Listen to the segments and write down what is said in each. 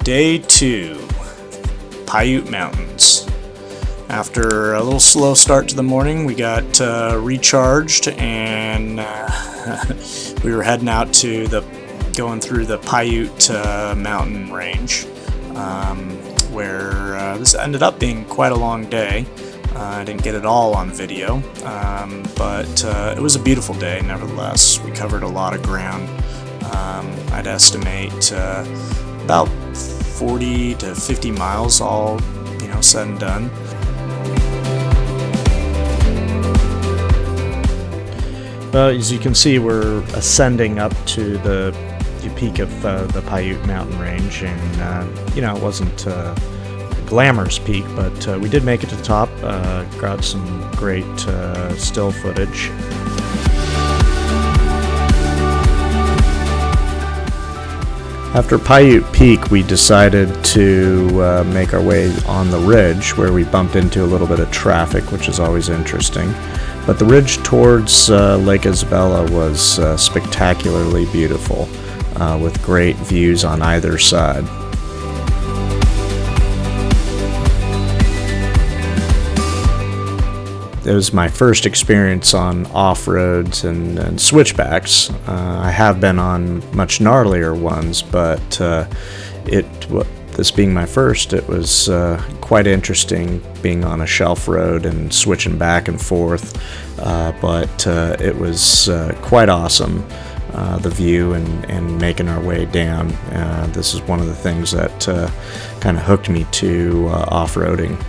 Day 2, Piute Mountains. After a little slow start to the morning, we got recharged and we were heading out to going through the Piute Mountain range, where this ended up being quite a long day. I didn't get it all on video, but it was a beautiful day nevertheless. We covered a lot of ground. I'd estimate about 40 to 50 miles all, said and done. Well, as you can see, we're ascending up to the peak of the Piute Mountain range, and it wasn't a glamorous peak, but we did make it to the top. Got some great still footage. After Piute Peak, we decided to make our way on the ridge, where we bumped into a little bit of traffic, which is always interesting. But the ridge towards Lake Isabella was spectacularly beautiful, with great views on either side. It was my first experience on off-roads and switchbacks. I have been on much gnarlier ones, but this being my first, it was quite interesting being on a shelf road and switching back and forth, but it was quite awesome, the view and making our way down. This is one of the things that kind of hooked me to off-roading.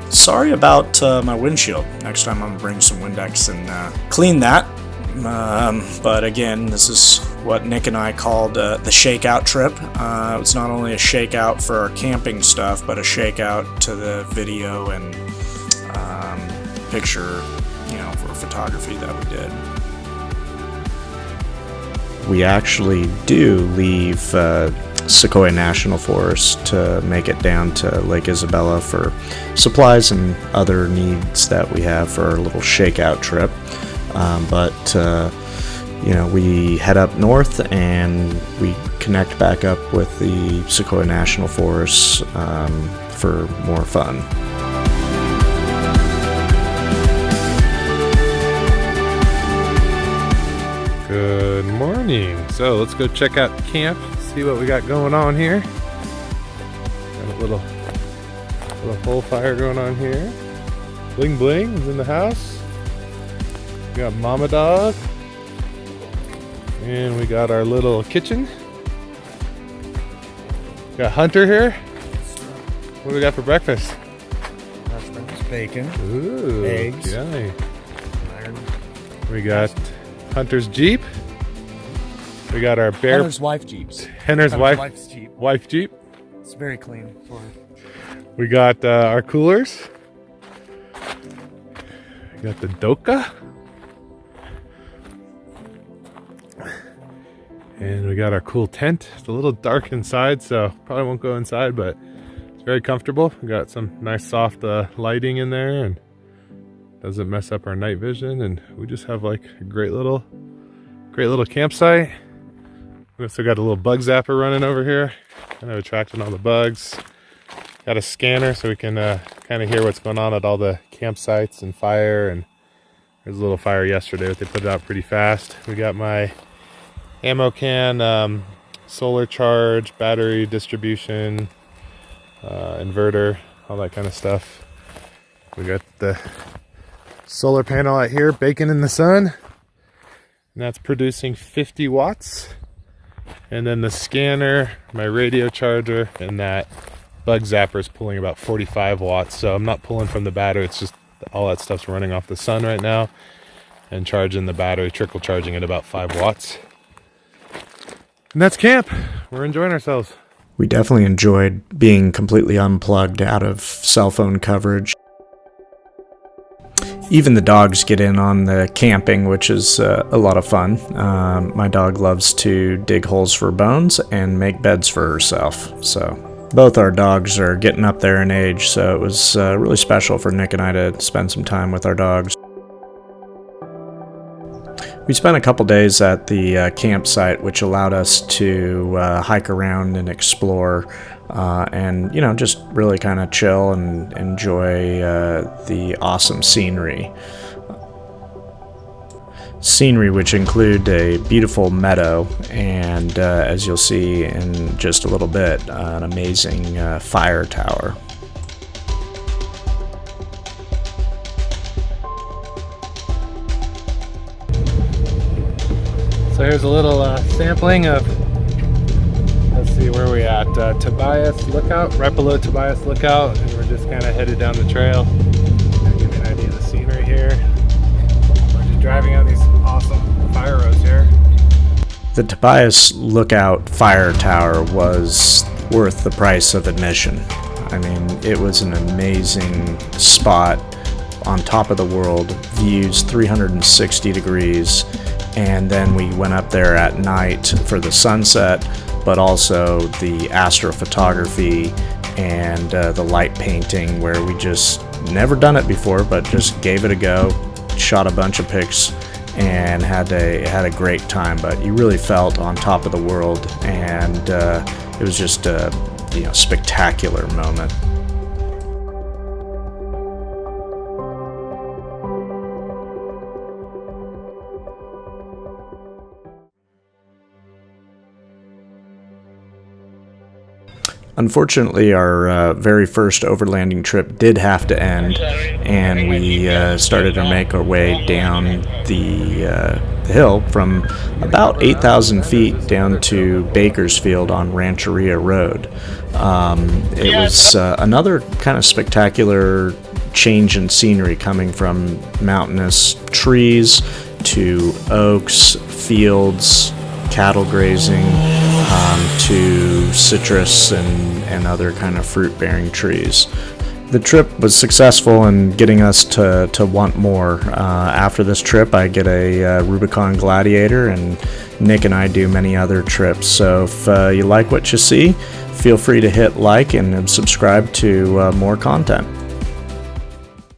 Sorry about my windshield. Next time I'm going to bring some Windex and clean that. But again, this is what Nick and I called the shakeout trip. It's not only a shakeout for our camping stuff, but a shakeout to the video and picture, for photography that we did. We actually do leave Sequoia National Forest to make it down to Lake Isabella for supplies and other needs that we have for our little shakeout trip. We head up north and we connect back up with the Sequoia National Forest for more fun. Good morning. So let's go check out camp, see what we got going on here. Got a little whole fire going on here. Bling Bling is in the house. We got Mama Dog. And we got our little kitchen. We got Hunter here. What do we got for breakfast? Bacon. Ooh, eggs. Yummy. We got Hunter's Jeep. We got our bear. Henner's wife Jeeps. Henner's wife's Jeep. Wife Jeep. It's very clean. We got our coolers. We got the Doka. And we got our cool tent. It's a little dark inside, so probably won't go inside, but it's very comfortable. We got some nice soft lighting in there and doesn't mess up our night vision. And we just have like a great little campsite. We also got a little bug zapper running over here, kind of attracting all the bugs. Got a scanner so we can kind of hear what's going on at all the campsites and fire. And there's a little fire yesterday, but they put it out pretty fast. We got my ammo can, solar charge, battery distribution, inverter, all that kind of stuff. We got the solar panel out here baking in the sun, and that's producing 50 watts. And then the scanner, my radio charger, and that bug zapper is pulling about 45 watts. So I'm not pulling from the battery, it's just all that stuff's running off the sun right now and charging the battery, trickle charging at about 5 watts. And that's camp. We're enjoying ourselves. We definitely enjoyed being completely unplugged out of cell phone coverage. Even the dogs get in on the camping, which is a lot of fun. My dog loves to dig holes for bones and make beds for herself. So both our dogs are getting up there in age, so it was really special for Nick and I to spend some time with our dogs. We spent a couple days at the campsite, which allowed us to hike around and explore and, you know, just really kind of chill and enjoy the awesome scenery. Scenery which include a beautiful meadow and, as you'll see in just a little bit, an amazing fire tower. So here's a little sampling of, let's see, where are we at? Tobias Lookout, right below Tobias Lookout, and we're just kind of headed down the trail. I'll give you an idea of the scenery here. We're just driving on these awesome fire roads here. The Tobias Lookout fire tower was worth the price of admission. I mean, it was an amazing spot on top of the world, views 360 degrees. And then we went up there at night for the sunset, but also the astrophotography and the light painting, where we just never done it before, but just gave it a go, shot a bunch of pics, and had a great time. But you really felt on top of the world, and it was just a spectacular moment. Unfortunately, our very first overlanding trip did have to end, and we started to make our way down the hill from about 8,000 feet down to Bakersfield on Rancheria Road. It was another kind of spectacular change in scenery, coming from mountainous trees to oaks, fields, cattle grazing, to citrus and other kind of fruit-bearing trees. The trip was successful in getting us to want more. After this trip, I get a Rubicon Gladiator, and Nick and I do many other trips. So if you like what you see, feel free to hit like and subscribe to more content.